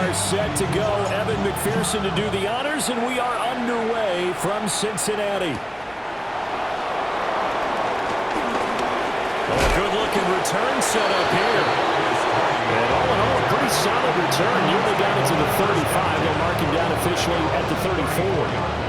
are set to go. Evan McPherson to do the honors, and we are underway from Cincinnati. A good-looking return set up here. And all in all, a pretty solid return. Nearly got it to the 35. They'll mark him down officially at the 34.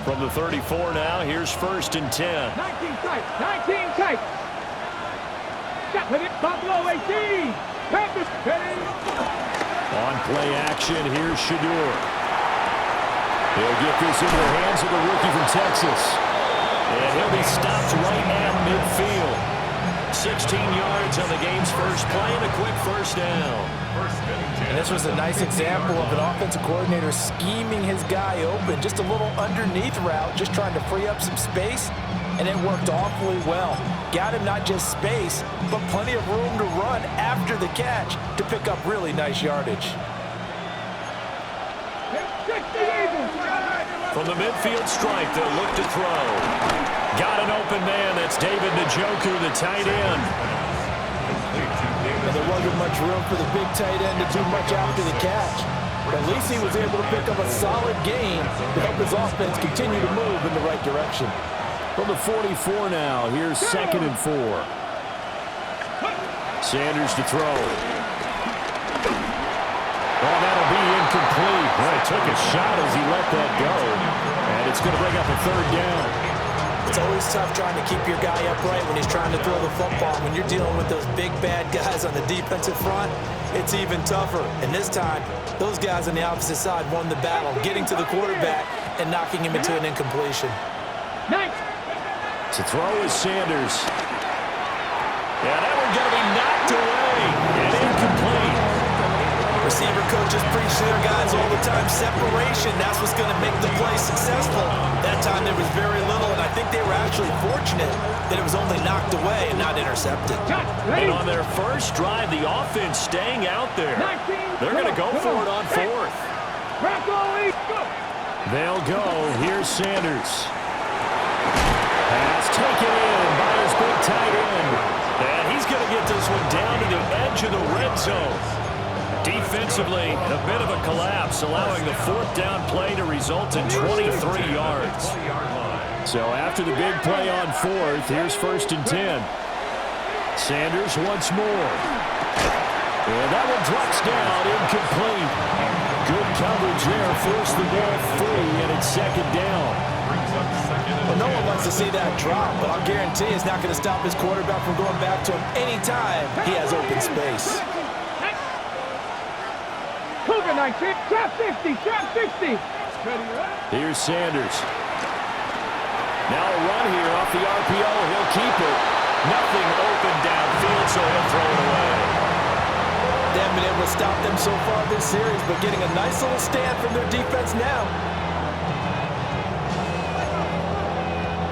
From the 34 now, here's 1st and 10. 19 tight, 19 tight. Stop with it, Buffalo 18. On play action, here's Shedeur. He'll get this into the hands of the rookie from Texas. And he'll be stopped right at midfield. 16 yards on the game's first play and a quick first down. And this was a nice example of an offensive coordinator scheming his guy open. Just a little underneath route, just trying to free up some space, and it worked awfully well. Got him not just space, but plenty of room to run after the catch to pick up really nice yardage. From the midfield stripe, they'll look to throw. Got an open man. That's David Njoku, the tight end. And there wasn't much room for the big tight end to do much after the catch. But at least he was able to pick up a solid gain to help his offense continue to move in the right direction. From the 44 now, here's 2nd and 4. Sanders to throw. Oh, that'll be incomplete. Well, he took a shot as he let that go. And it's going to bring up a 3rd down. It's always tough trying to keep your guy upright when he's trying to throw the football. When you're dealing with those big, bad guys on the defensive front, it's even tougher. And this time, those guys on the opposite side won the battle, getting to the quarterback and knocking him into an incompletion. To throw is Sanders. Yeah, that one's going to be knocked away and incomplete. Receiver coaches preach to their guys all the time. Separation, that's what's going to make the play successful. That time there was very little, and I think they were actually fortunate that it was only knocked away and not intercepted. And on their first drive, the offense staying out there. They're going to go for it on 4th. They'll go. Here's Sanders. Pass taken in by his big tight end. And he's going to get this one down to the edge of the red zone. Defensively, a bit of a collapse, allowing the 4th down play to result in 23 yards. So after the big play on 4th, here's 1st and 10. Sanders once more. And that one drops down, incomplete. Good coverage there, forced the ball free, and it's 2nd down. Well, no one wants to see that drop, but I'll guarantee it's not going to stop his quarterback from going back to him anytime he has open space. Cougar 19, trap 50, trap 50. Here's Sanders. Now a run here off the RPO. He'll keep it. Nothing open downfield, so he'll throw it away. They haven't been able to stop them so far this series, but getting a nice little stand from their defense now.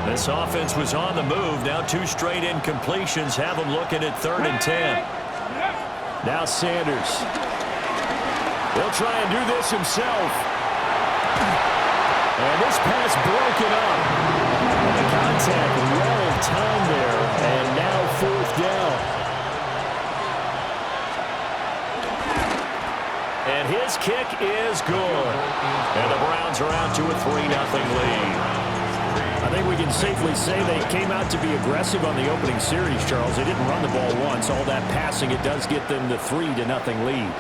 This offense was on the move. Now 2 straight incompletions have them looking at 3rd and 10. Now Sanders. He'll try and do this himself. And this pass broken up. And the contact well timed there. And now 4th down. And his kick is good. And the Browns are out to a 3-0 lead. I think we can safely say they came out to be aggressive on the opening series, Charles. They didn't run the ball once. All that passing, it does get them the 3-0 lead.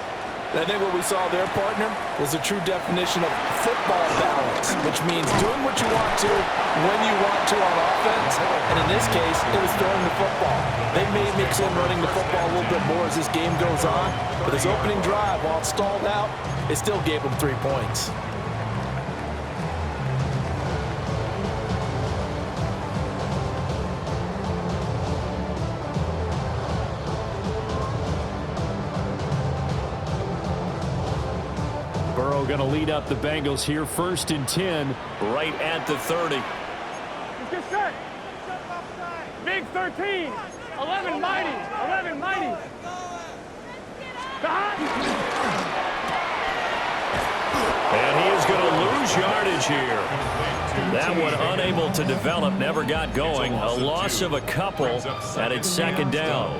I think what we saw there, partner, was a true definition of football balance, which means doing what you want to, when you want to on offense, and in this case, it was throwing the football. They may mix in running the football a little bit more as this game goes on, but his opening drive, while it stalled out, it still gave him 3 points. Going to lead up the Bengals here, 1st and 10, right at the 30. Get set. Big 13. 11 mighty. 11 mighty. And he is going change here. That one unable to develop, never got going. A loss of a couple, and it's second down.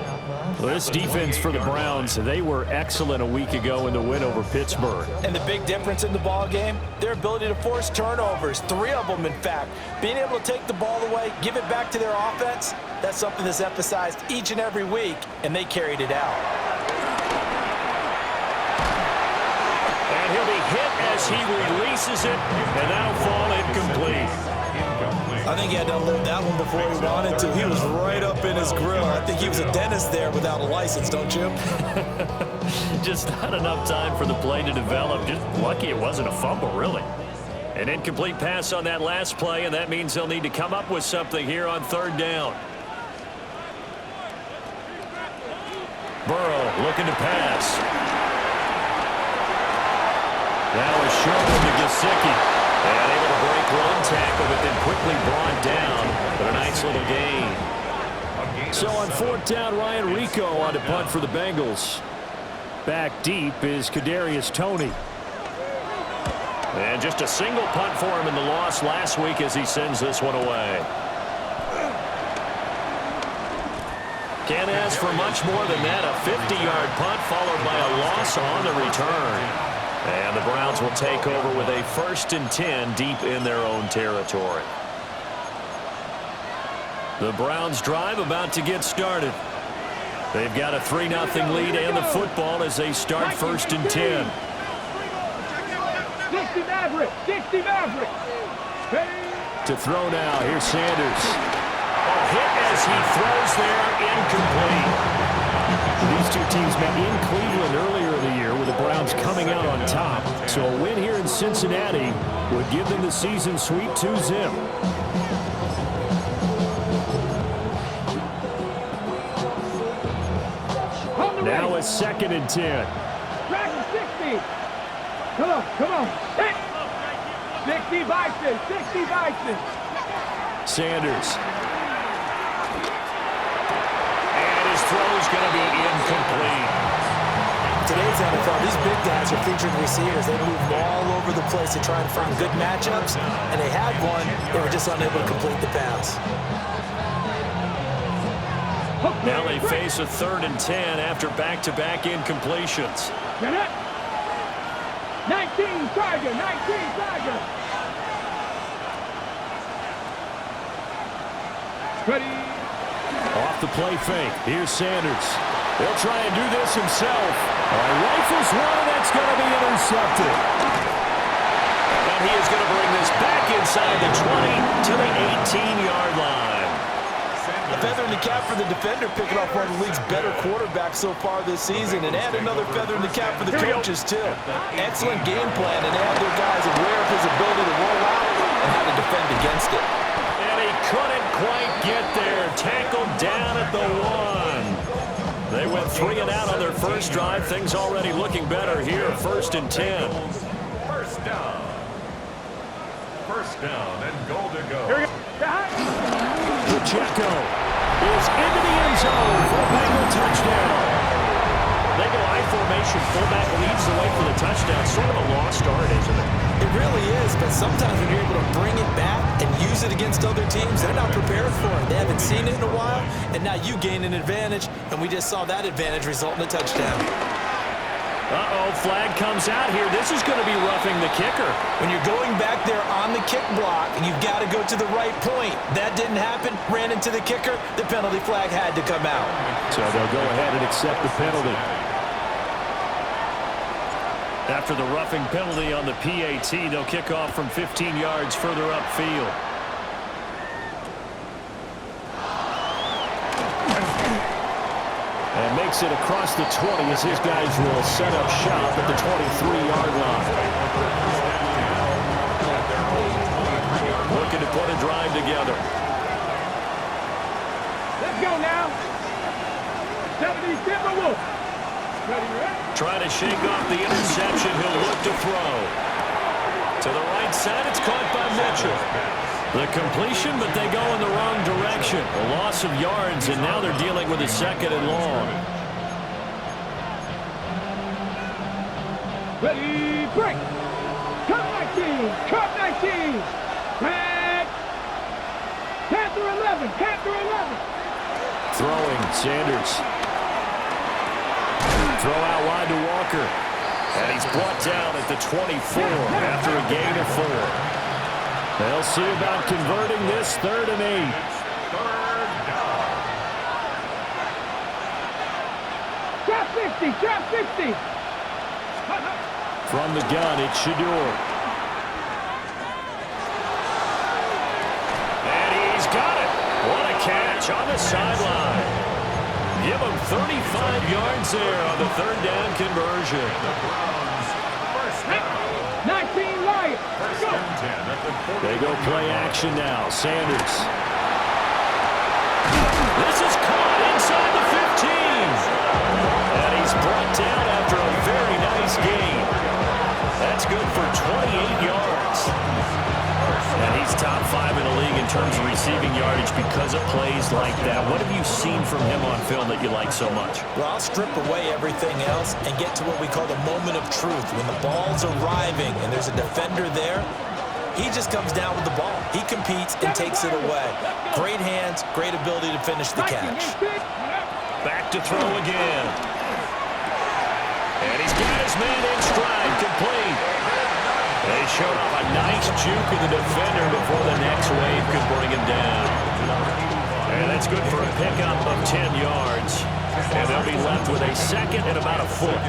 Well, this defense for the Browns, they were excellent a week ago in the win over Pittsburgh. And the big difference in the ball game, their ability to force turnovers, 3 of them in fact. Being able to take the ball away, give it back to their offense, that's something that's emphasized each and every week, and they carried it out. And he'll be hit as he releases it, and that'll fall incomplete. I think he had to unload that one before he wanted to. He was right up in his grill. I think he was a dentist there without a license, don't you? Just not enough time for the play to develop. Just lucky it wasn't a fumble, really. An incomplete pass on that last play, and that means they'll need to come up with something here on third down. Burrow looking to pass. That was short to Gesicki. And able to break one tackle, but then quickly brought down. But a nice little gain. So on fourth down, Ryan Rico on to punt for the Bengals. Back deep is Kadarius Toney. And just a single punt for him in the loss last week as he sends this one away. Can't ask for much more than that. A 50-yard punt followed by a loss on the return. And the Browns will take over with a 1st and 10 deep in their own territory. The Browns drive about to get started. They've got a 3-0 lead and the football as they start 1st and 10. 60 Maverick, 60 Maverick. To throw now, here's Sanders. A hit as he throws there, incomplete. These two teams met in Cleveland earlier in the year with the Browns coming out on top. So a win here in Cincinnati would give them the season sweep 2-0. Now a 2nd and 10. Track 60. Come on, come on. 60 Bison, 60 Bison. Sanders. Throw's going to be incomplete. Today's NFL, these big guys are featured receivers. They move all over the place to try and find good matchups, and they had one. They were just unable to complete the pass. Now they face a 3rd and 10 after back-to-back incompletions. 19 Tiger, 19 Tiger. Ready. Off the play fake. Here's Sanders. He'll try and do this himself. Rifles one. That's going to be intercepted. And he is going to bring this back inside the 20 to the 18-yard line. A feather in the cap for the defender, picking off one of the league's better quarterbacks so far this season, and add another feather in the cap for the coaches, too. Excellent game plan, and they have their guys aware of his ability to roll out and how to defend against it. And he couldn't quite get there. Tackled down at the 1. They went 3 and out on their first drive. Things already looking better here. 1st and 10. First down. First down and goal to go. Pacheco is into the end zone for a Bengal touchdown. They go I formation. Fullback leads the way for the touchdown. Sort of a lost art, isn't it? It really is, but sometimes when you're able to bring it back and use it against other teams, they're not prepared for it. They haven't seen it in a while, and now you gain an advantage, and we just saw that advantage result in a touchdown. Uh-oh, flag comes out here. This is going to be roughing the kicker. When you're going back there on the kick block, you've got to go to the right point. That didn't happen, ran into the kicker, the penalty flag had to come out. So they'll go ahead and accept the penalty. After the roughing penalty on the PAT, they'll kick off from 15 yards further upfield. And makes it across the 20 as his guys will set up shop at the 23-yard line. Looking to put a drive together. Let's go now. 70 Timberwolves. Trying to shake off the interception. He'll look to throw. To the right side, it's caught by Mitchell. The completion, but they go in the wrong direction. A loss of yards, and now they're dealing with a 2nd and long. Ready, break. Come back. 19. Cup 19. Tag. Panther 11. Panther 11. Throwing, Sanders. Throw out wide to Walker. And he's brought down at the 24 after a gain of 4. They'll see about converting this 3rd and 8. Shot 60. Shot 60. From the gun, it's Shador. And he's got it. What a catch on the sideline. Give him 35 yards there on the 3rd down conversion. 19 Lions. Go. They go play action now. Sanders. This is caught inside the 15. And he's brought down after a very nice gain. That's good for 28 yards. And he's top 5 in the league in terms of receiving yardage because of plays like that. What have you seen from him on film that you like so much? Well, I'll strip away everything else and get to what we call the moment of truth. When the ball's arriving and there's a defender there, he just comes down with the ball. He competes and takes it away. Great hands, great ability to finish the catch. Back to throw again. And he's got his man in stride, complete. They showed off a nice juke of the defender before the next wave could bring him down. And that's good for a pickup of 10 yards. And they'll be left with a 2nd and about a foot.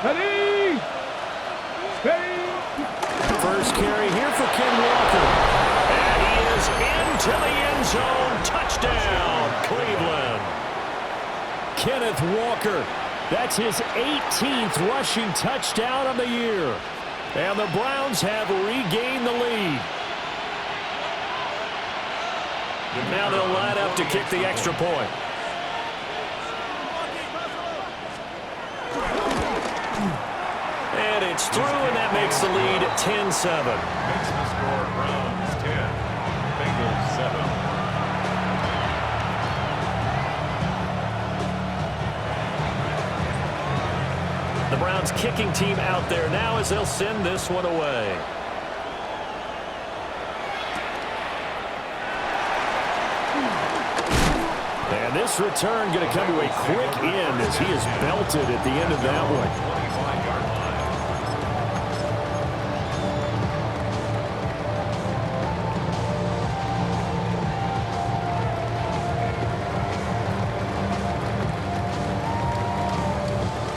Ready. Ready. First carry here for Ken Walker. And he is into the end zone. Touchdown, Cleveland. Kenneth Walker. That's his 18th rushing touchdown of the year. And the Browns have regained the lead. Now they'll line up to kick the extra point. And it's through, and that makes the lead 10-7. Makes the score Browns 10, Bengals 7. The Browns kicking team out there now as they'll send this one away. And this return going to come to a quick end as he is belted at the end of that one. 25-yard line.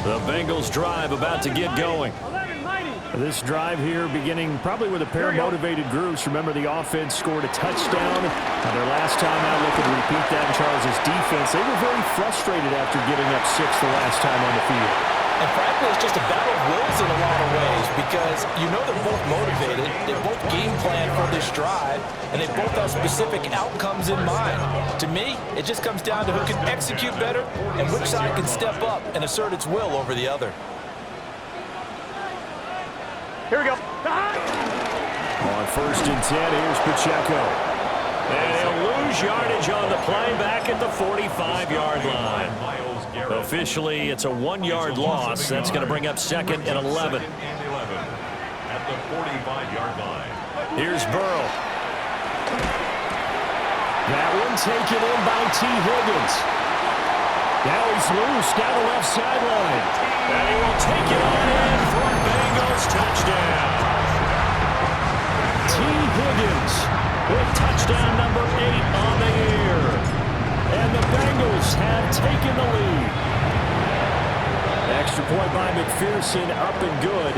The Bengals drive about to get going. This drive here beginning probably with a pair of motivated groups. Remember, the offense scored a touchdown. Their last time out, looking to repeat that in Charles' defense. They were very frustrated after giving up 6 the last time on the field. And frankly, it's just a battle of wills in a lot of ways because you know they're both motivated. They both game plan for this drive, and they both have specific outcomes in mind. To me, it just comes down to who can execute better and which side can step up and assert its will over the other. Here we go. On 1st and 10, here's Pacheco. And he'll lose yardage on the play back at the 45-yard line. Officially, it's a 1-yard loss. That's going to bring up 2nd and 11. At the 45-yard line. Here's Burrow. That one taken in by T. Higgins. Now he's loose down the left sideline. And he will take it on in for a Bengals touchdown. T. Higgins with touchdown number 8 on the year. And the Bengals have taken the lead. Extra point by McPherson, up and good.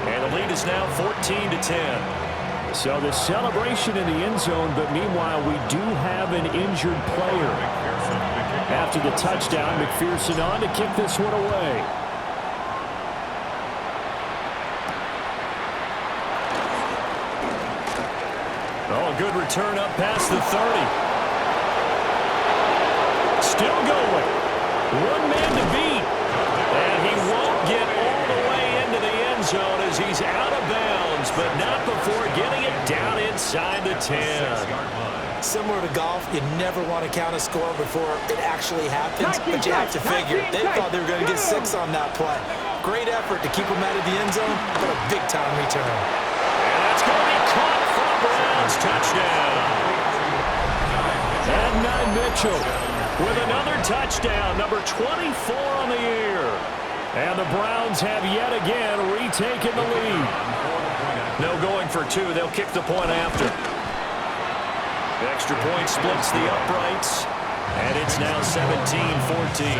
And the lead is now 14-10. So the celebration in the end zone, but meanwhile we do have an injured player. After the touchdown, McPherson on to kick this one away. Oh, good return up past the 30. Still going. One man to beat. And he won't get all the way into the end zone as he's out of bounds, but not before getting it down inside the 10. Similar to golf, you never want to count a score before it actually happens, but you have to figure. They thought they were going to get 6 on that play. Great effort to keep them out of the end zone, but a big-time return. And that's going to be caught for a Browns touchdown. And Mitchell with another touchdown, number 24 on the year. And the Browns have yet again retaken the lead. No going for 2. They'll kick the point after. The extra point splits the uprights, and it's now 17-14.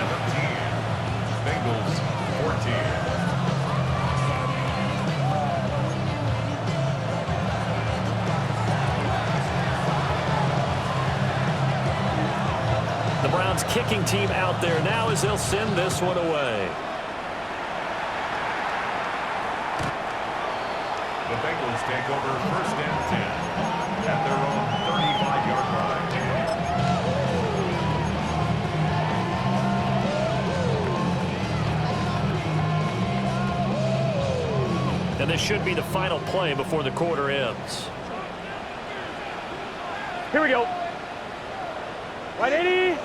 Bengals 14. The Browns kicking team out there now as they'll send this one away. The Bengals take over 1st and 10 at their own 35-yard line. And this should be the final play before the quarter ends. Here we go. 180.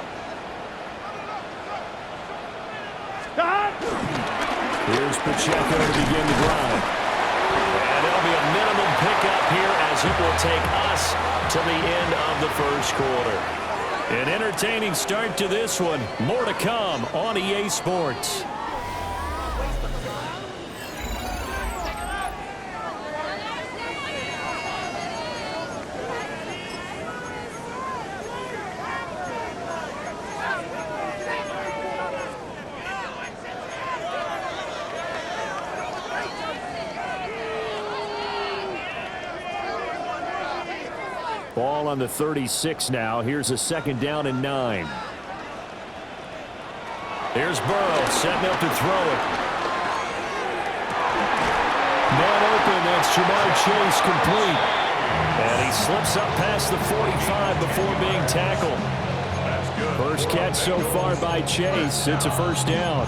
Stop. Here's Pacheco to begin the drive. And it'll be a minimum pickup here as it will take us to the end of the first quarter. An entertaining start to this one. More to come on EA Sports. Ball on the 36 now. Here's a 2nd down and 9. Here's Burrow setting up to throw it. Man open. That's Jamar Chase complete. And he slips up past the 45 before being tackled. That's good. First catch so far by Chase. It's a 1st down.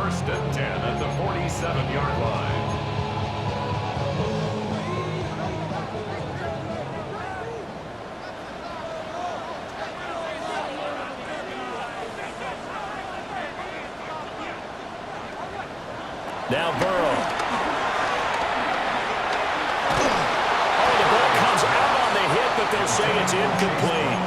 1st and 10 at the 47-yard line. Now Burrow. Oh, the ball comes out on the hit, but they'll say it's incomplete.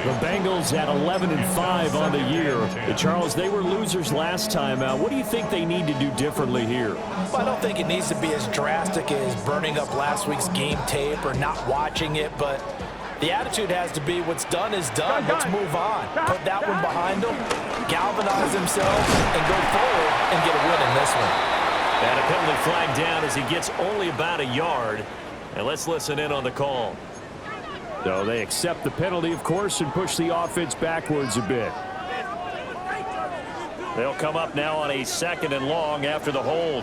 The Bengals at 11-5 on the year. Charles, they were losers last time out. What do you think they need to do differently here? Well, I don't think it needs to be as drastic as burning up last week's game tape or not watching it, but the attitude has to be what's done is done. Let's move on. Put that one behind them, galvanize themselves, and go forward and get a win in this one. And a penalty flag down as he gets only about a yard. And let's listen in on the call. So they accept the penalty, of course, and push the offense backwards a bit. They'll come up now on a 2nd and long after the hold.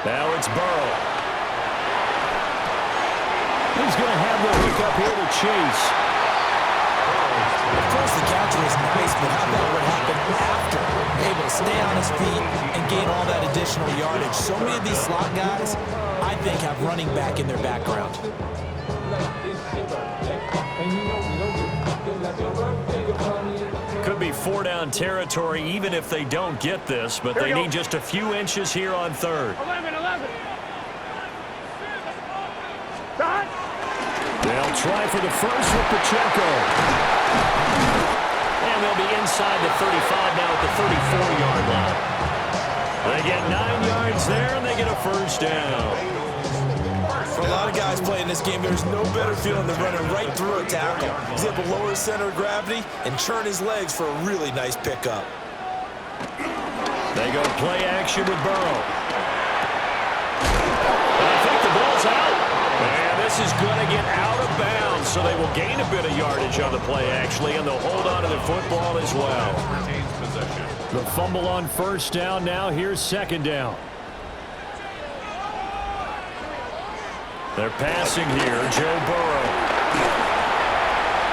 Now it's Burrow. He's going to have the hook up here to Chase. Of course, the catch was nice, but how about what happened after? Able to stay on his feet and gain all that additional yardage. So many of these slot guys, I think, have running back in their background. Could be 4-down territory even if they don't get this, but they need just a few inches here on 3rd. 11. Start. They'll try for the first with Pacheco. And they'll be inside the 35 now at the 34-yard line. They get 9 yards there, and they get a 1st down. For a lot of guys playing this game, there's no better feeling than running right through a tackle. He's able to lower his center of gravity and churn his legs for a really nice pickup. They go play action with Burrow. I think the ball's out. And this is going to get out of bounds, so they will gain a bit of yardage on the play, actually, and they'll hold on to the football as well. Retains possession. The fumble on 1st down now. Here's 2nd down. They're passing here, Joe Burrow.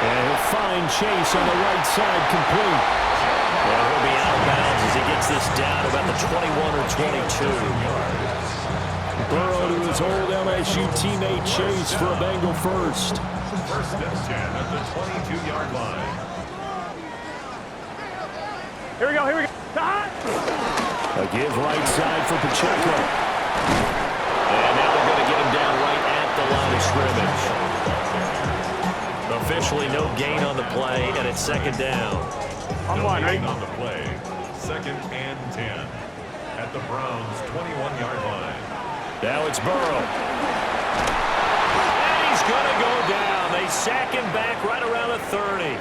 And he'll find Chase on the right side, complete. And he'll be out of bounds as he gets this down about the 21 or 22. Burrow to his old LSU teammate Chase for a Bengal first. First and 10 at the 22-yard line. Here we go, here we go. A give right side for Pacheco. And now they're going to get him down right at the line of scrimmage. Officially no gain on the play, and it's second down. I'm No on, gain right? on the play. Second and 10 at the Browns' 21-yard line. Now it's Burrow. And he's going to go down. They sack him back right around the 30.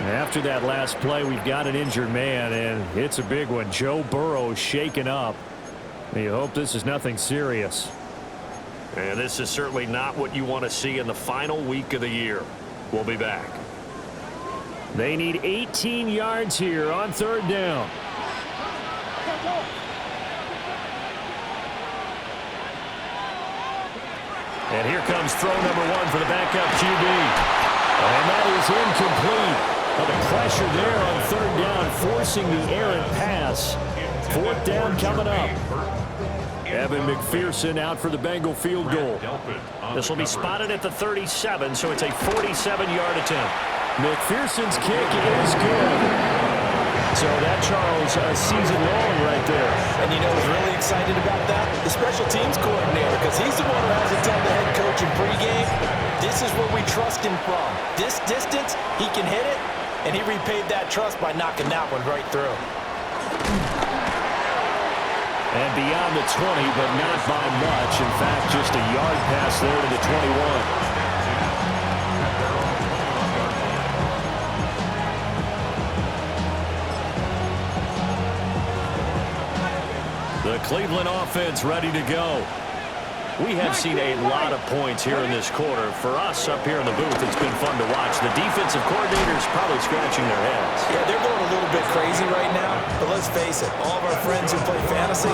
After that last play, we've got an injured man, and it's a big one. Joe Burrow shaken up. You hope this is nothing serious. And this is certainly not what you want to see in the final week of the year. We'll be back. They need 18 yards here on third down. And here comes throw number one for the backup QB. And that is incomplete. Well, the pressure there on third down, forcing the errant pass. Fourth down coming up. Evan McPherson out for the Bengal field goal. This will be spotted at the 37, so it's a 47-yard attempt. McPherson's kick is good. So that, Charles, a season long right there. And you know who's really excited about that? The special teams coordinator, because he's the one who has to tell the head coach in pregame, this is where we trust him from. This distance, he can hit it, and he repaid that trust by knocking that one right through. And beyond the 20, but not by much. In fact, just a yard pass there to the 21. The Cleveland offense ready to go. We have seen a lot of points here in this quarter. For us up here in the booth, it's been fun to watch. The defensive coordinators probably scratching their heads. Yeah, they're going a little bit crazy right now, but let's face it, all of our friends who play fantasy,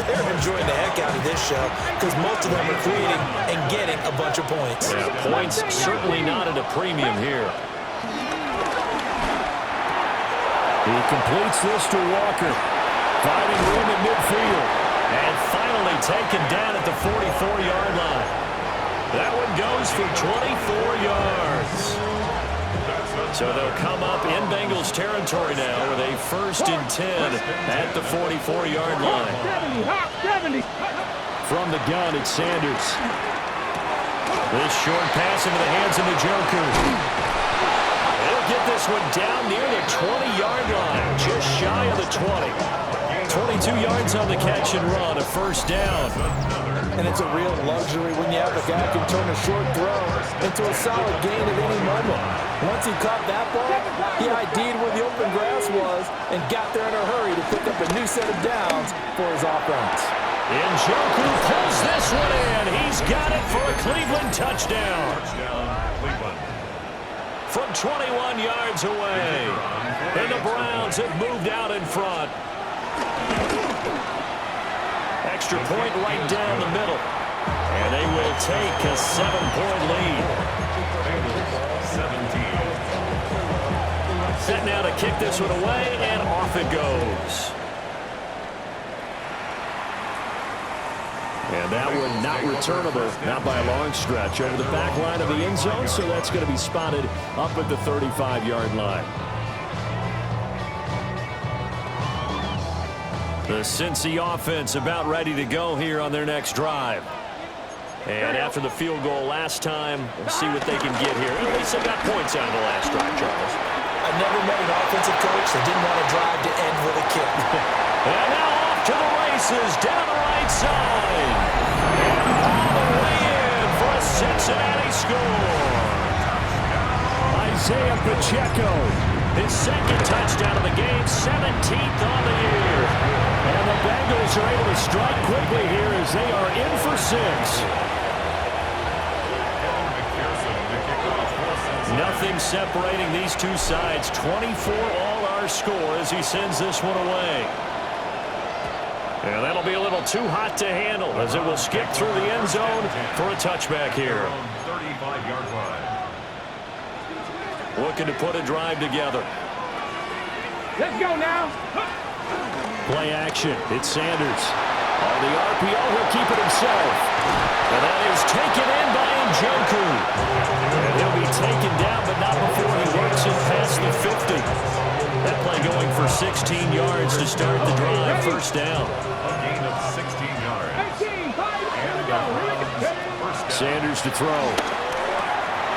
they're enjoying the heck out of this show because most of them are creating and getting a bunch of points. Yeah, points certainly not at a premium here. He completes this to Walker. Finding room at midfield. And finally taken down at the 44-yard line. That one goes for 24 yards. So they'll come up in Bengals territory now with a 1st and 10 at the 44-yard line. 70. From the gun, it's Sanders. This short pass into the hands of the Joker. They'll get this one down near the 20-yard line, just shy of the 20. 22 yards on the catch and run, a 1st down. And it's a real luxury when you have a guy who can turn a short throw into a solid gain at any moment. Once he caught that ball, he ID'd where the open grass was and got there in a hurry to pick up a new set of downs for his offense. And Joku pulls this one in. He's got it for a Cleveland touchdown. Cleveland. From 21 yards away. And the Browns have moved out in front. Extra point right down the middle. And they will take a 7-point lead. 17. Set now to kick this one away, and off it goes. And that one not returnable, not by a long stretch, over the back line of the end zone, so that's going to be spotted up at the 35-yard line. The Cincy offense about ready to go here on their next drive. And after the field goal last time, we'll see what they can get here. At least they got points out of the last drive, Charles. I've never met an offensive coach that didn't want to drive to end with a kick. And now off to the races, down the right side. And all the way in for a Cincinnati score. Isaiah Pacheco, his 2nd touchdown of the game, 17th on the year. And the Bengals are able to strike quickly here as they are in for 6. Nothing separating these two sides. 24 all our score as he sends this one away. And that'll be a little too hot to handle as it will skip through the end zone for a touchback here. 35-yard line. Looking to put a drive together. Let's go now. Play action. It's Sanders. All the RPO, he'll keep it himself. And that is taken in by Njoku. And he'll be taken down, but not before he works it past the 50. That play going for 16 yards to start the drive. First down. A gain of 16 yards. Sanders to throw.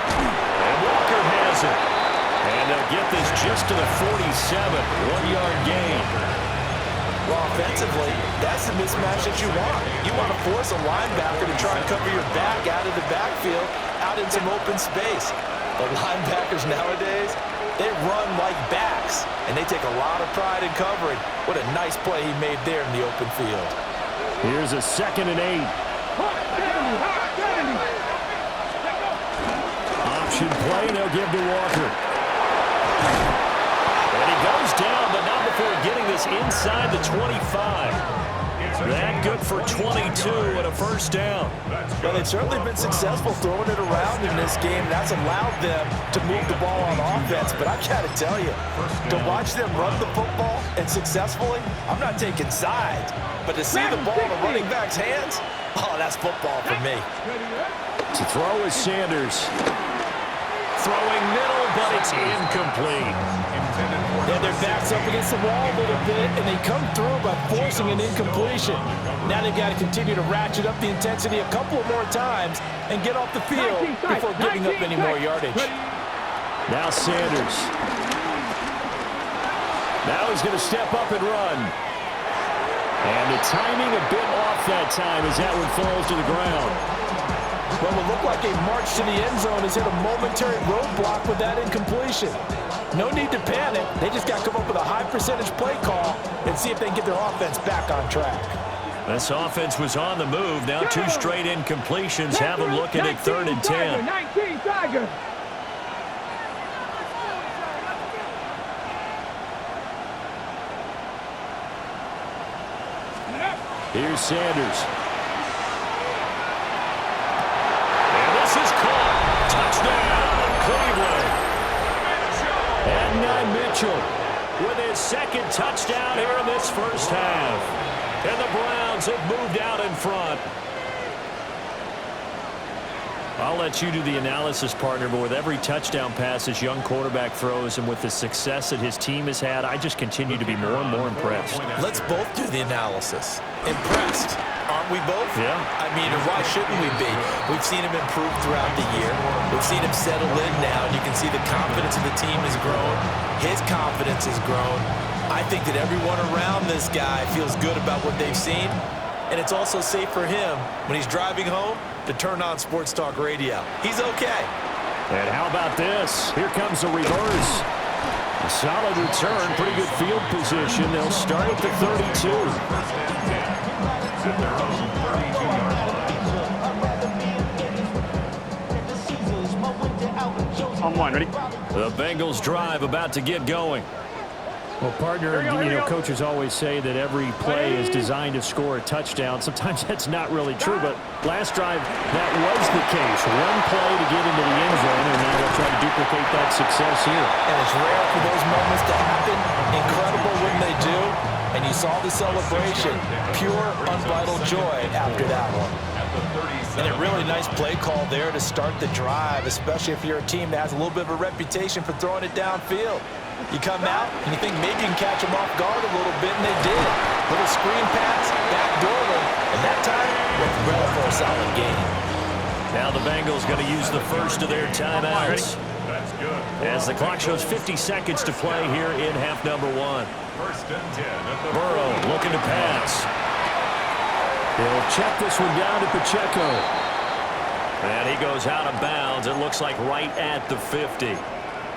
And Walker has it. And they'll get this just to the 47. 1-yard gain. Well, offensively, that's the mismatch that you want. You want to force a linebacker to try and cover your back out of the backfield, out in some open space. The linebackers nowadays, they run like backs, and they take a lot of pride in covering. What a nice play he made there in the open field. Here's a 2nd and 8. Option play, they'll give to Walker. And he goes down, but not before getting this inside the 25. That good for 22 and a first down. Well, they've certainly been successful throwing it around in this game. That's allowed them to move the ball on offense. But I got to tell you, to watch them run the football and successfully, I'm not taking sides. But to see the ball in the running back's hands, oh, that's football for me. To throw is Sanders. Throwing middle, but it's incomplete. Yeah, their back's up against the wall a little bit, and they come through by forcing an incompletion. Now they've got to continue to ratchet up the intensity a couple more times and get off the field before giving up any more yardage. Now Sanders. Now he's going to step up and run. And the timing a bit off that time as that one falls to the ground. Well, it looked like a march to the end zone has hit a momentary roadblock with that incompletion. No need to panic. They just got to come up with a high percentage play call and see if they can get their offense back on track. This offense was on the move. Now 2 straight incompletions have them looking at 3rd and 10. 19 Tiger. Here's Sanders. And this is caught. Touchdown, Cleveland. And Mitchell with his 2nd touchdown here in this first half. And the Browns have moved out in front. I'll let you do the analysis, partner, but with every touchdown pass this young quarterback throws and with the success that his team has had, I just continue to be more and more impressed. Let's both do the analysis. Impressed. Aren't we both? Yeah. I mean, why shouldn't we be? We've seen him improve throughout the year. We've seen him settle in now, and you can see the confidence of the team has grown. His confidence has grown. I think that everyone around this guy feels good about what they've seen, and it's also safe for him when he's driving home to turn on Sports Talk Radio. He's okay. And how about this? Here comes the reverse. A solid return, pretty good field position. They'll start at the 32. On one, ready? The Bengals drive about to get going. Well, partner, coaches always say that every play is designed to score a touchdown. Sometimes that's not really true, but last drive, that was the case. One play to get into the end zone, and now they'll try to duplicate that success here. And it's rare for those moments to happen. Incredible when they do. And you saw the celebration. Pure, unbridled joy after that one. And a really nice play call there to start the drive, especially if you're a team that has a little bit of a reputation for throwing it downfield. You come out, and you think maybe you can catch them off guard a little bit, and they did. Little screen pass, backdoor them, and that time, went well for a solid gain. Now the Bengals going to use the first of their timeouts. That's good. As the clock shows 50 seconds to play here in half number 1. First and 10 at the Burrow looking to pass. He'll check this one down to Pacheco. And he goes out of bounds. It looks like right at the 50.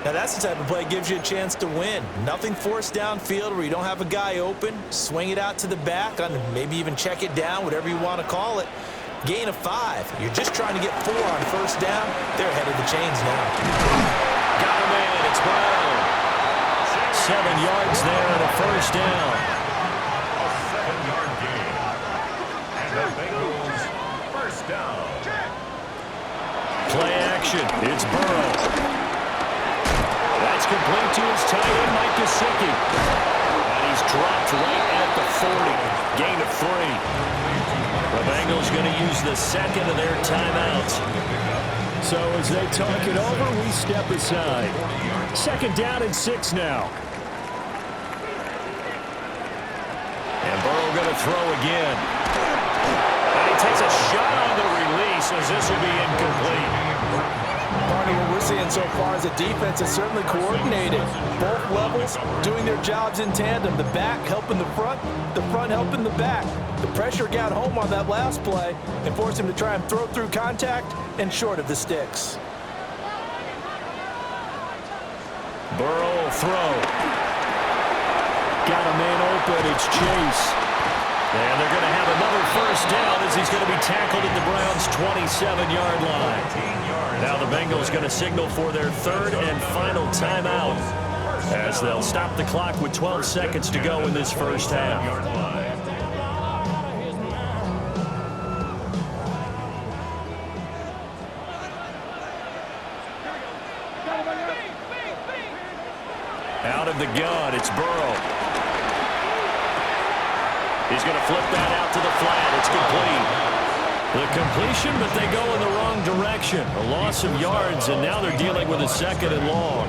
Now that's the type of play that gives you a chance to win. Nothing forced downfield where you don't have a guy open. Swing it out to the back, maybe even check it down, whatever you want to call it. Gain of 5. You're just trying to get 4 on first down. They're ahead of the chains now. Got him in. It's Brown. 7 yards there and a first down. A 7-yard gain. And the Bengals first down. Play action. It's Burrow. That's complete to his tight end, Mike Gesicki. And he's dropped right at the 40. Gain of 3. Bengals going to use the second of their timeouts. So as they talk it over, we step aside. 2nd down and 6 now. And Burrow going to throw again. And he takes a shot on the release as this will be incomplete. Part of what we're seeing so far is the defense is certainly coordinated. Both levels doing their jobs in tandem. The back helping the front helping the back. The pressure got home on that last play and forced him to try and throw through contact and short of the sticks. Burrow will throw. Got a man open. It's Chase. And they're going to have another first down as he's going to be tackled at the Browns' 27-yard line. Now the Bengals going to signal for their 3rd and final timeout as they'll stop the clock with 12 seconds to go in this first half. Out of the gun, it's Burrow. He's going to flip that out to the flat. It's complete. The completion, but they go in the wrong direction. A loss of yards, and now they're dealing with a 2nd and long.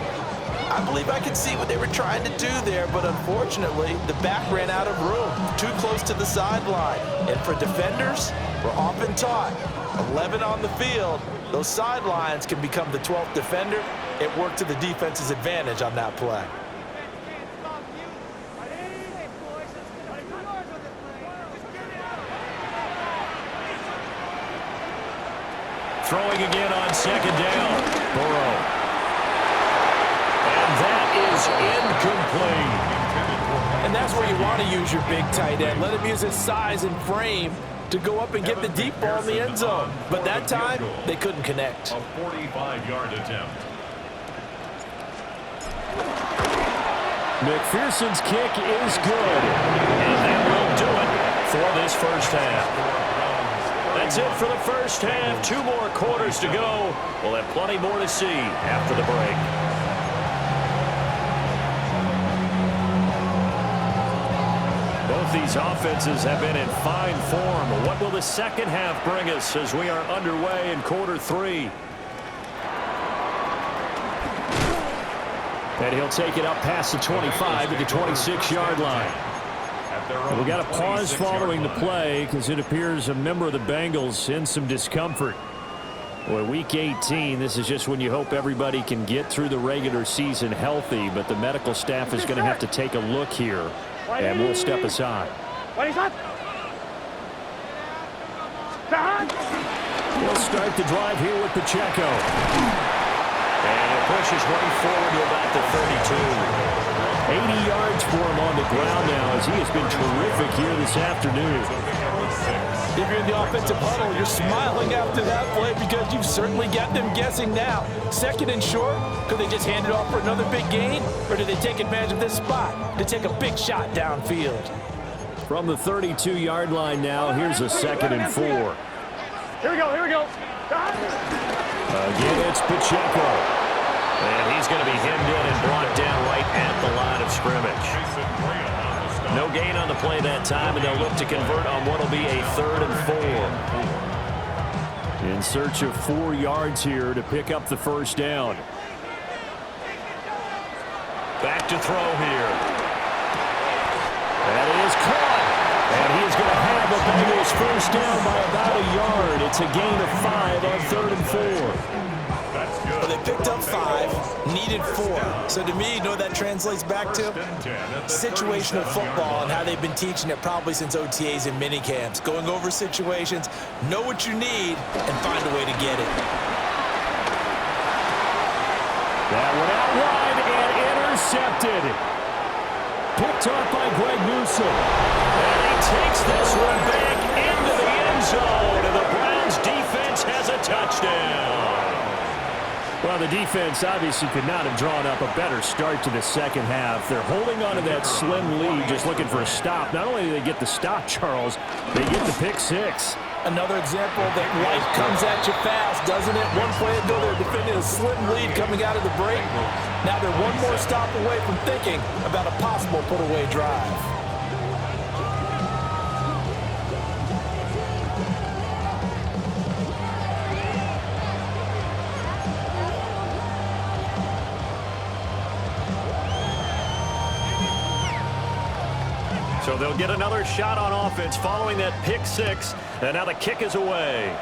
I believe I can see what they were trying to do there, but unfortunately, the back ran out of room, too close to the sideline. And for defenders, we're often taught, 11 on the field, those sidelines can become the 12th defender. It worked to the defense's advantage on that play. Throwing again on 2nd down. Burrow. And that is incomplete. And that's where you want to use your big tight end. Let him use his size and frame to go up and get the deep ball in the end zone. But that time, they couldn't connect. A 45-yard attempt. McPherson's kick is good. And that will do it for this first half. That's it for the first half. 2 more quarters to go. We'll have plenty more to see after the break. Both these offenses have been in fine form. What will the second half bring us as we are underway in quarter 3? And he'll take it up past the 25 to the 26-yard line. We got a pause following the play because it appears a member of the Bengals in some discomfort. Well, week 18, this is just when you hope everybody can get through the regular season healthy, but the medical staff is going to have to take a look here, and we'll step aside. He'll start the drive here with Pacheco. And he'll push his way forward to about the 32. 80 yards for him on the ground now as he has been terrific here this afternoon. If you're in the offensive huddle, you're smiling after that play because you've certainly got them guessing now. 2nd and short, could they just hand it off for another big gain? Or do they take advantage of this spot to take a big shot downfield? From the 32-yard line now, here's a 2nd and 4. Here we go. Again, it's Pacheco. And he's going to be hemmed in and brought down right at the line of scrimmage. No gain on the play that time, and they'll look to convert on what will be a 3rd and 4. In search of 4 yards here to pick up the first down. Back to throw here. That is caught. And he is going to have the Bengals first down by about a yard. It's a gain of 5 on 3rd and 4. Well, they picked up 5, needed 4. So to me, you know what that translates back to? Situational football and how they've been teaching it probably since OTAs and minicamps. Going over situations, know what you need, and find a way to get it. That one out wide and intercepted. Picked off by Greg Newsome. And he takes this one back into the end zone, and the Browns defense has a touchdown. Well, the defense obviously could not have drawn up a better start to the second half. They're holding on to that slim lead, just looking for a stop. Not only do they get the stop, Charles, they get the pick 6. Another example that life comes at you fast, doesn't it? One play ago, they're defending a slim lead coming out of the break. Now they're one more stop away from thinking about a possible put-away drive. So they'll get another shot on offense following that pick six. And now the kick is away.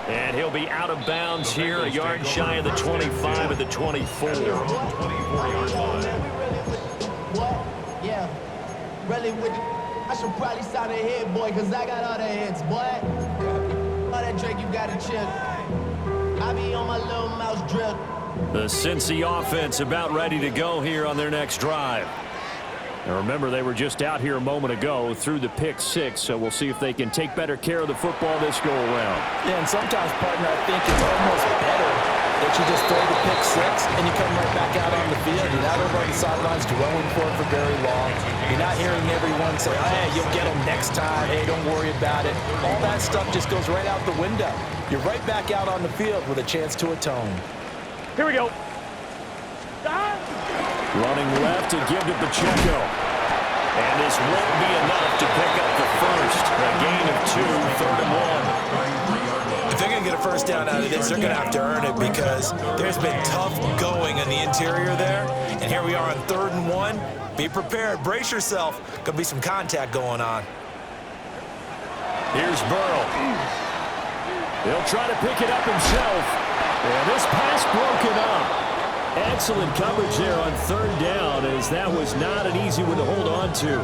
And he'll be out of bounds here, a yard shy of the 25 at the 24. 24-yard line. Yeah, really with the, I should probably sign a hit, boy, because I got all the hits, boy. All that Drake, you got to chill. I be on my little mouse drip. The Cincy offense about ready to go here on their next drive. Now remember, they were just out here a moment ago through the pick six, so we'll see if they can take better care of the football this go-around. Yeah, and sometimes, partner, I think it's almost better that you just throw the pick six and you come right back out on the field. You're not over on the sidelines dwelling for it for very long. You're not hearing everyone say, hey, you'll get them next time. Hey, don't worry about it. All that stuff just goes right out the window. You're right back out on the field with a chance to atone. Here we go. Running left to give to Pacheco. And this won't be enough to pick up the first. A gain of 2, 3rd and 1. If they're going to get a first down out of this, they're going to have to earn it because there's been tough going in the interior there. And here we are on 3rd and 1. Be prepared. Brace yourself. Could be some contact going on. Here's Burrow. He'll try to pick it up himself. And this pass broken up. Excellent coverage there on 3rd down, as that was not an easy one to hold on to.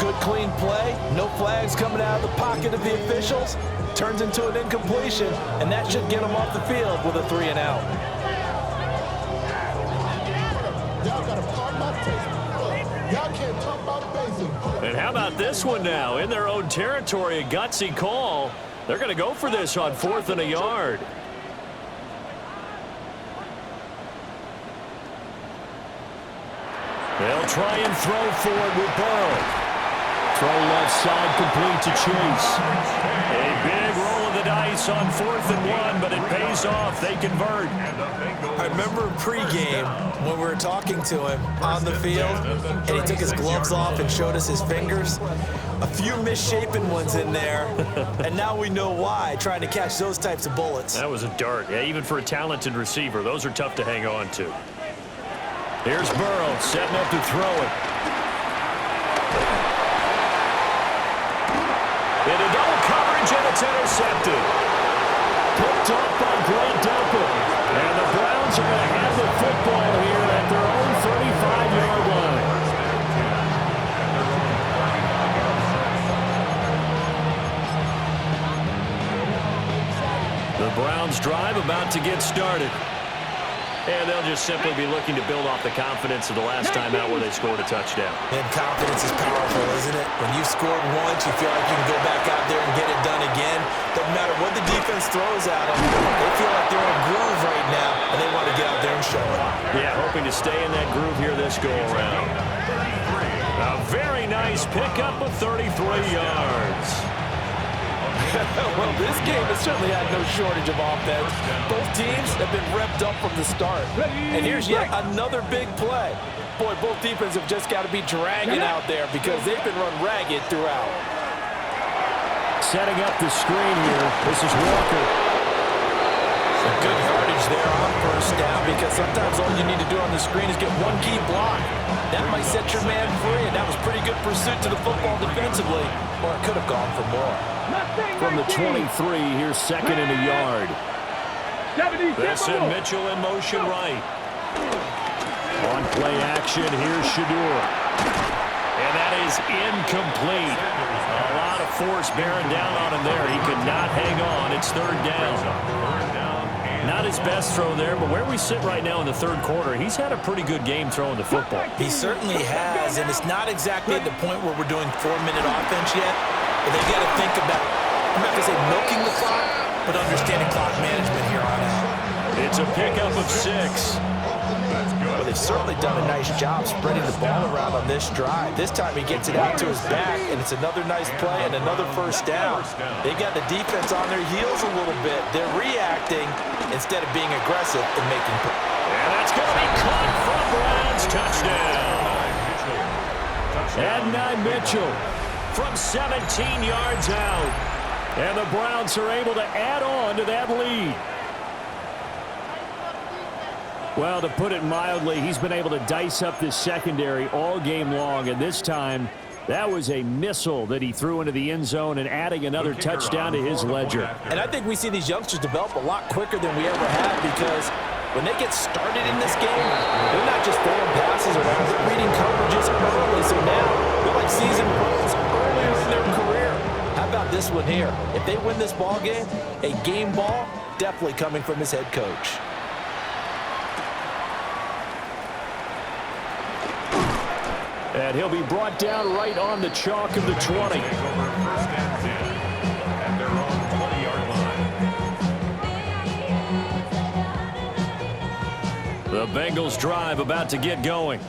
Good clean play. No flags coming out of the pocket of the officials. Turns into an incompletion, and that should get them off the field with a 3 and out. And how about this one now? In their own territory, a gutsy call. They're going to go for this on 4th and a yard. They'll try and throw forward with Burrow. Throw left side complete to Chase. A big roll of the dice on 4th and 1, but it pays off. They convert. I remember pregame when we were talking to him on the field, and he took his gloves off and showed us his fingers. A few misshapen ones in there, and now we know why, trying to catch those types of bullets. That was a dart. Yeah, even for a talented receiver, those are tough to hang on to. Here's Burrow setting up to throw it. Into double coverage, and it's intercepted. Picked up by Grant Delpit. And the Browns are going to have the football here at their own 35-yard line. The Browns drive about to get started. And they'll just simply be looking to build off the confidence of the last time out where they scored a touchdown. And confidence is powerful, isn't it? When you've scored once, you feel like you can go back out there and get it done again. Doesn't matter what the defense throws at them. They feel like they're in a groove right now, and they want to get out there and show it. Yeah, hoping to stay in that groove here this go-around. A very nice pickup of 33 yards. Well, this game has certainly had no shortage of offense. Both teams have been revved up from the start. And here's yet another big play. Boy, both defenses have just got to be dragging out there because they've been run ragged throughout. Setting up the screen here. This is Walker. Some good yardage there on 1st down because sometimes all you need to do on the screen is get one key block. That might set your man free, and that was pretty good pursuit to the football defensively, or it could have gone for more. From the 23, here's 2nd and a yard. This in Mitchell in motion right. On play action, here's Shador. And that is incomplete. A lot of force bearing down on him there. He could not hang on. It's 3rd down. Not his best throw there, but where we sit right now in the 3rd quarter, he's had a pretty good game throwing the football. He certainly has, and it's not exactly at the point where we're doing 4-minute offense yet, but they got to think about, I'm not going to say milking the clock, but understanding clock management here on out. It's a pickup of 6. Well, they've certainly done a nice job spreading the ball around on this drive. This time he gets it out to his back, and it's another nice play and another 1st down. They got the defense on their heels a little bit. They're reacting instead of being aggressive and making plays. And that's going to be caught from Browns. Touchdown. Adonai Mitchell From 17 yards out. And the Browns are able to add on to that lead. Well, to put it mildly, he's been able to dice up this secondary all game long, and this time that was a missile that he threw into the end zone and adding another touchdown to his ledger. And I think we see these youngsters develop a lot quicker than we ever have, because when they get started in this game, they're not just throwing passes around, they're reading coverages early. So now they're like seasoned pros earlier in their career. How about this one here? If they win this ball game, a game ball definitely coming from his head coach. And he'll be brought down right on the chalk of the 20. First and 10 at their own 20-yard line. The Bengals drive about to get going.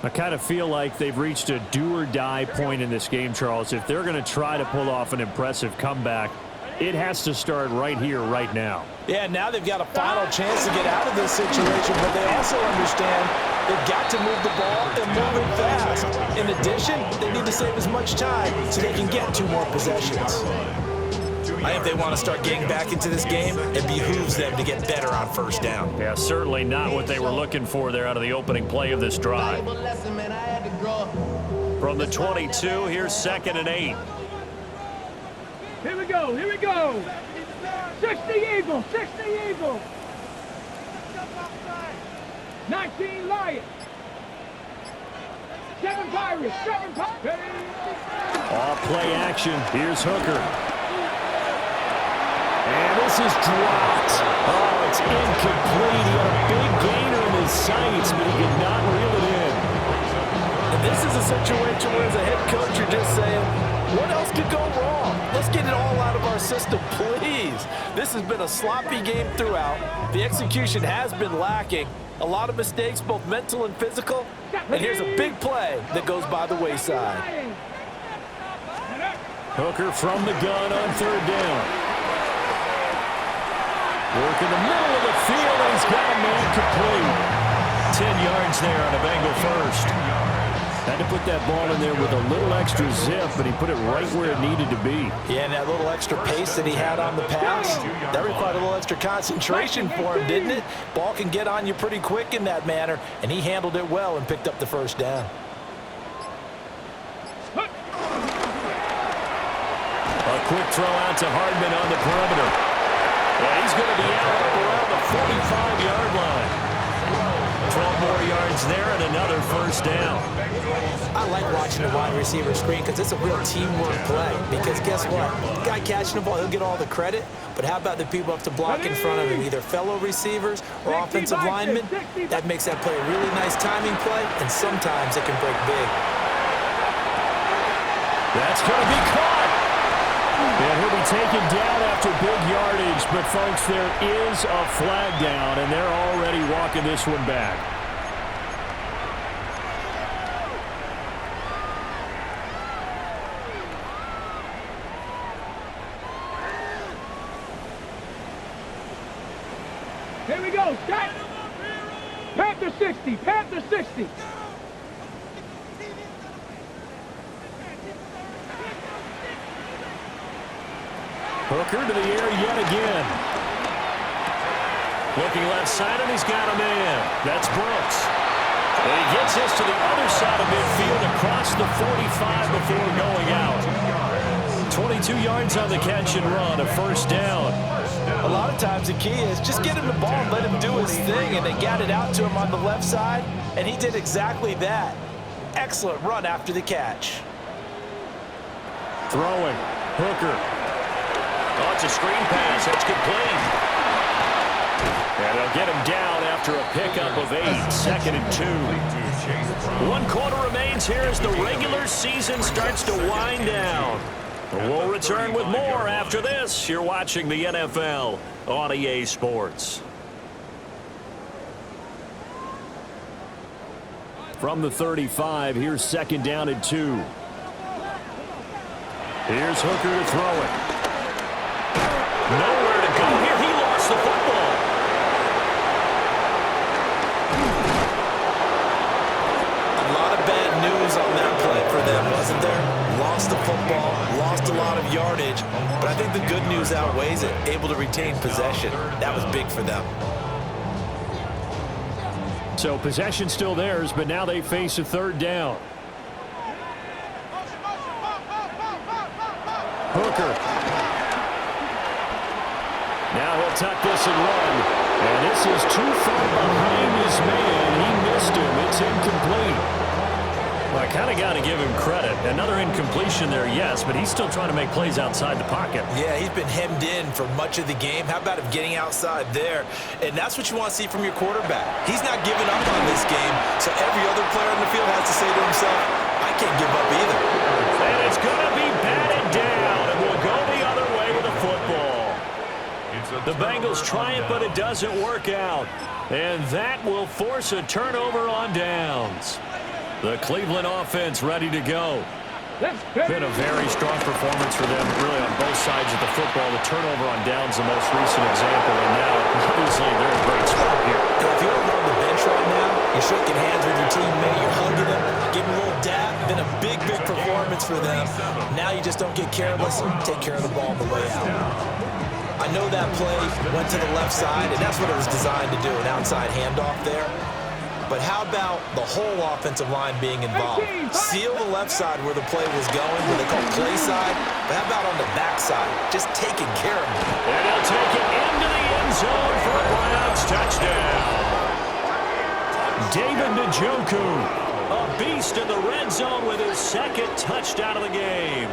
I kind of feel like they've reached a do-or-die point in this game, Charles. If they're going to try to pull off an impressive comeback, it has to start right here, right now. Yeah, now they've got a final chance to get out of this situation, but they also understand they've got to move the ball and move it fast. In addition, they need to save as much time so they can get 2 more possessions. I think if they want to start getting back into this game, it behooves them to get better on first down. Yeah, certainly not what they were looking for there out of the opening play of this drive. From the 22, here's 2nd and 8. Here we go, here we go. 60 Eagles, 60 Eagles. 19 Lions. 7 Pirates, 7 Pirates. Off play action, here's Hooker. And this is dropped. Oh, it's incomplete. He had a big gainer in his sights, but he could not reel it in. And this is a situation where as a head coach, you're just saying, what else could go wrong? Let's get it all out of our system, please. This has been a sloppy game throughout. The execution has been lacking. A lot of mistakes, both mental and physical. And here's a big play that goes by the wayside. Hooker from the gun on 3rd down. Work in the middle of the field, and he's got a man complete. 10 yards there on a Bengal first. Had to put that ball in there with a little extra zip, but he put it right where it needed to be. Yeah, and that little extra pace that he had on the pass, that required a little extra concentration for him, didn't it? Ball can get on you pretty quick in that manner, and he handled it well and picked up the first down. A quick throw out to Hardman on the perimeter. And he's going to be out up around the 45-yard line. 12 more yards there and another first down. I like watching the wide receiver screen because it's a real teamwork play. Because guess what? The guy catching the ball, he'll get all the credit. But how about the people up to block in front of him, either fellow receivers or offensive linemen? That makes that play a really nice timing play, and sometimes it can break big. That's going to be caught. And he'll be taken down after big yardage. But, folks, there is a flag down, and they're already walking this one back. Here we go, stop. Panther 60, Panther 60. Hooker to the air yet again. Looking left side, and he's got a man. That's Brooks. And he gets this to the other side of midfield across the 45 before going out. 22 yards on the catch and run, a first down. A lot of times the key is just get him the ball and let him do his thing, and they got it out to him on the left side, and he did exactly that. Excellent run after the catch. Throwing. Hooker. Oh, it's a screen pass. That's complete. And they'll get him down after a pickup of 8. 2nd and 2. 1 quarter remains here as the regular season starts to wind down. We'll return with more after this. You're watching the NFL on EA Sports. From the 35, here's 2nd down and 2. Here's Hooker to throw it. Nowhere to go here. He lost the football. A lot of bad news on that play for them, wasn't there? Lost the football, lost a lot of yardage, but I think the good news outweighs it. Able to retain possession. That was big for them. So possession still theirs, but now they face a third down. Hooker. Now he'll tuck this and run. And this is too far behind his man. He missed him. It's incomplete. Well, I kind of got to give him credit. Another incompletion there, yes, but he's still trying to make plays outside the pocket. Yeah, he's been hemmed in for much of the game. How about him getting outside there? And that's what you want to see from your quarterback. He's not giving up on this game, so every other player on the field has to say to himself, I can't give up either. And it's going to be batted down, and we'll go the other way with the football. The Bengals try it, but it doesn't work out. And that will force a turnover on downs. The Cleveland offense ready to go. Been a very strong performance for them, really, on both sides of the football. The turnover on downs, the most recent example, and now, obviously, they're in a great spot here. If you're over on the bench right now, you're shaking hands with your teammate, you're hugging them, giving a little dap. Been a big, big performance for them. Now you just don't get careless, take care of the ball on the way out. I know that play went to the left side, and that's what it was designed to do, an outside handoff there. But how about the whole offensive line being involved? Seal the left side where the play was going, what they call play side. But how about on the back side? Just taking care of it. And he'll take it into the end zone for a Browns touchdown. David Njoku, a beast in the red zone with his second touchdown of the game.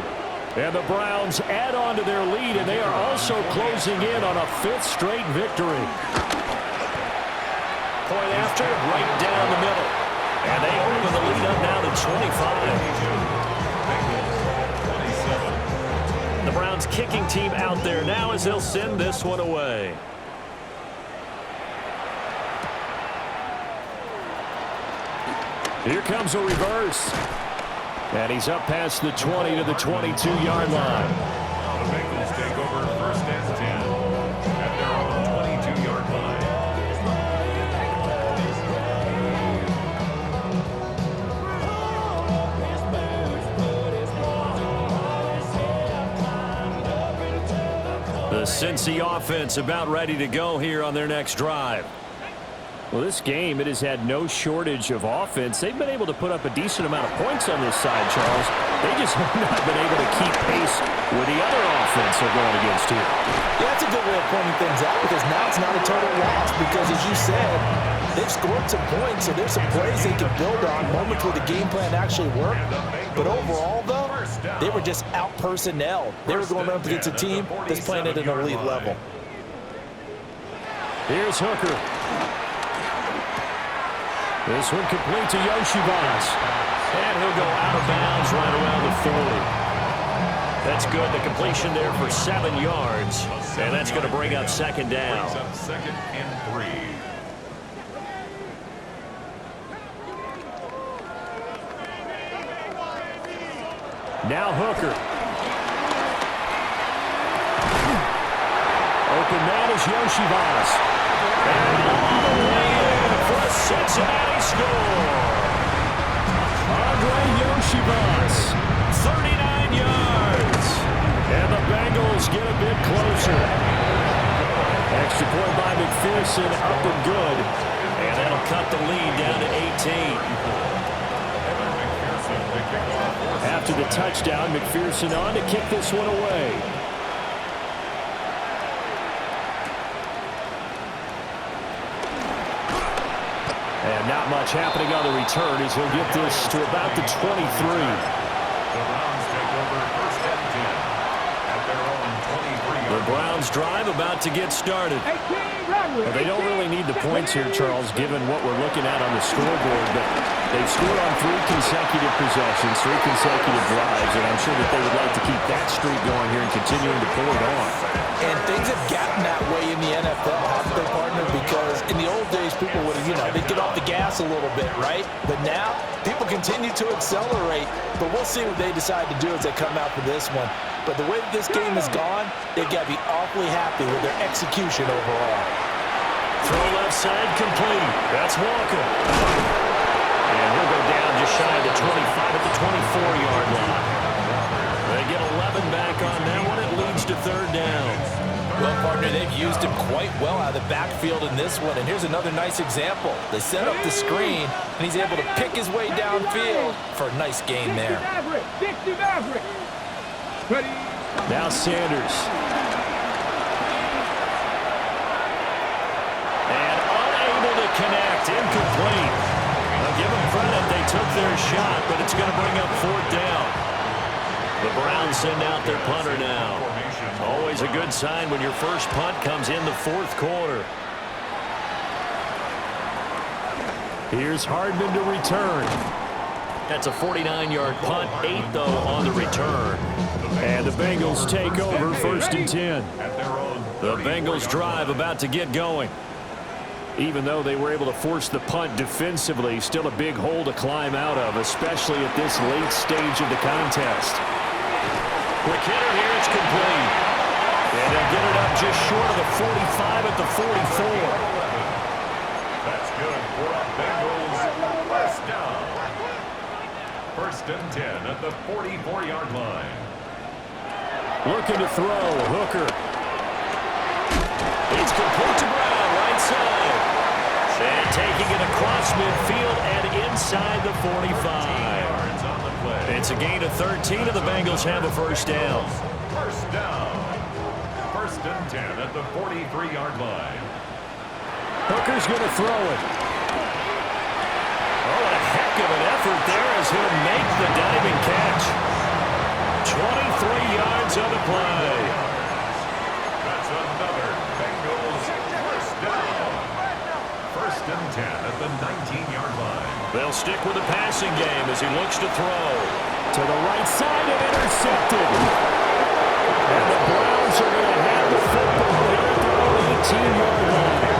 And the Browns add on to their lead, and they are also closing in on a fifth straight victory. Point after, right down the middle. And they open the lead up now to 25. The Browns kicking team out there now as they'll send this one away. Here comes a reverse. And he's up past the 20 to the 22-yard line. The Bengals take over first and 10 at their own 22-yard line. The Cincy offense about ready to go here on their next drive. Well, this game, it has had no shortage of offense. They've been able to put up a decent amount of points on this side, Charles. They just have not been able to keep pace with the other offense they're going against here. Yeah, that's a good way of pointing things out because now it's not a total loss because, as you said, they've scored some points, so there's some plays they can build on, moments where the game plan actually worked. But overall, though, they were just out-personnel. They were going up against a team that's playing at an elite level. Here's Hooker. This one complete to Yoshibas. And he'll go out of bounds right around the 40. That's good. The completion there for 7 yards. And that's going to bring up second down. Second and 3. Now Hooker. Open man is Yoshibas. And all the way in for a Cincinnati score. Andre Yoshibas. 39 yards. And the Bengals get a bit closer. Extra point by McPherson, up and good. And that'll cut the lead down to 18. After the touchdown, McPherson on to kick this one away. And not much happening on the return as he'll get this to about the 23. The Browns take over first and 10 at their own 23-yard The Browns drive about to get started. Well, they don't really need the points here, Charles, given what we're looking at on the scoreboard. But they've scored on 3 consecutive possessions, 3 consecutive drives, and I'm sure that they would like to keep that streak going here and continuing to pull it on. And things have gotten that way in the NFL, haven't they, partner? Because in the old days, people would have, they'd get off the gas a little bit, right? But now, people continue to accelerate. But we'll see what they decide to do as they come out for this one. But the way that this game has gone, they've got to be awfully happy with their execution overall. Throw left side complete. That's Walker. And he'll go down just shy of the 25 at the 24-yard line. They get 11 back on that one. It leads to third down. Well, partner, they've used him quite well out of the backfield in this one. And here's another nice example. They set up the screen, and he's able to pick his way downfield for a nice gain there. Dixie Maverick. Ready. Now Sanders. And unable to connect. Incomplete. I'll give them credit. They took their shot, but it's going to bring up 4th down. The Browns send out their punter now. Always a good sign when your first punt comes in the 4th quarter. Here's Hardman to return. That's a 49-yard punt, 8 though on the return. And the Bengals take over 1st and 10. The Bengals drive about to get going. Even though they were able to force the punt defensively, still a big hole to climb out of, especially at this late stage of the contest. Quick hitter here, it's complete. And they'll get it up just short of the 45 at the 44. That's good for a Bengals first down. 1st and 10 at the 44-yard line. Looking to throw, Hooker. It's complete to Brown, right side. And taking it across midfield and inside the 45. It's a gain of 13, and the Bengals have a first down. First down. 1st and 10 at the 43-yard line. Hooker's going to throw it. Oh, a heck of an effort there as he'll make the diving catch. 23 yards on the play. That's another Bengals first down. 1st and 10 at the 19-yard line. They'll stick with the passing game as he looks to throw. To the right side and intercepted. And the Browns are going to have the football here at their own 18-yard line.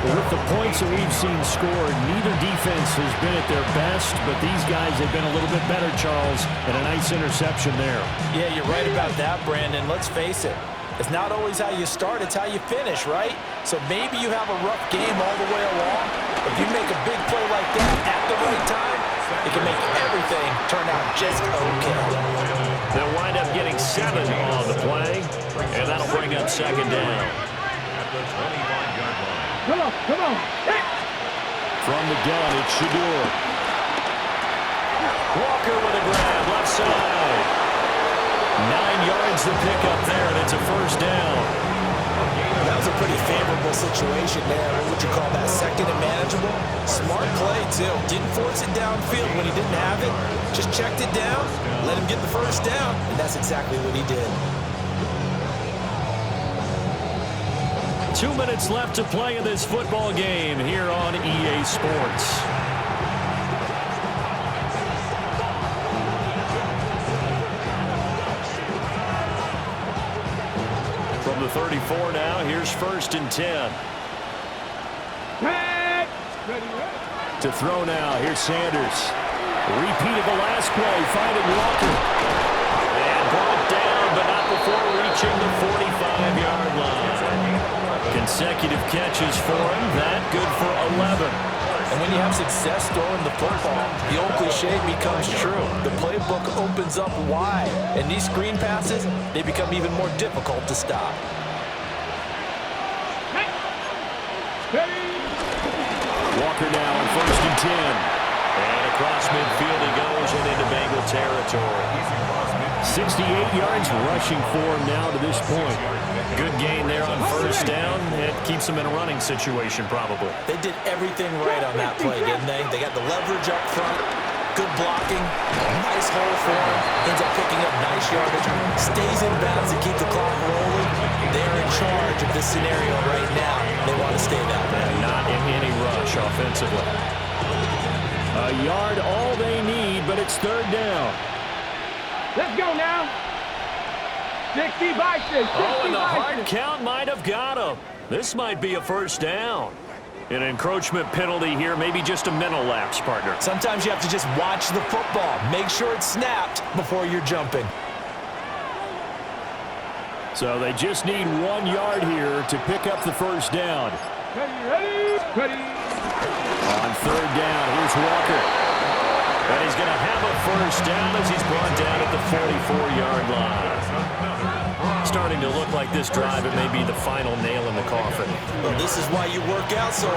With the points that we've seen scored, neither defense has been at their best, but these guys have been a little bit better, Charles, and a nice interception there. Yeah, you're right about that, Brandon. Let's face it. It's not always how you start, it's how you finish, right? So maybe you have a rough game all the way along. If you make a big play like that at the right time, it can make everything turn out just okay. They'll wind up getting 7 on the play, and that'll bring up 2nd down. At the 25-yard line. Come on. Hey. From the gun, it's Shador. Walker with a grab, left side. 9 yards to pick up there, and it's a first down. That was a pretty favorable situation there. What would you call that? 2nd and manageable? Smart play, too. Didn't force it downfield when he didn't have it. Just checked it down, let him get the first down, and that's exactly what he did. 2 minutes left to play in this football game here on EA Sports. From the 34 now, here's 1st and 10. Ready. To throw now, here's Sanders. Repeat of the last play, finding Walker. And brought down, but not before reaching the 45-yard line. Consecutive catches for him. That good for 11. And when you have success throwing the football, the old cliche becomes true. The playbook opens up wide. And these screen passes, they become even more difficult to stop. Walker now on 1st and 10. And across midfield he goes and into Bengal territory. 68 yards rushing for him now to this point. Good gain there on first down. It keeps them in a running situation probably. They did everything right on that play, didn't they? They got the leverage up front, good blocking, nice hole for him, ends up picking up nice yardage, stays in bounds to keep the clock rolling. They're in charge of this scenario right now. They want to stay that way. Not in any rush offensively. A yard all they need, but it's 3rd down. Let's go now. 60 Bison. Oh, and the hard count might have got him. This might be a first down. An encroachment penalty here, maybe just a mental lapse, partner. Sometimes you have to just watch the football. Make sure it's snapped before you're jumping. So they just need 1 yard here to pick up the first down. Ready. On 3rd down, here's Walker. And he's going to have a first down as he's brought down at the 44-yard line. Starting to like this drive, it may be the final nail in the coffin. Well, this is why you work out so hard.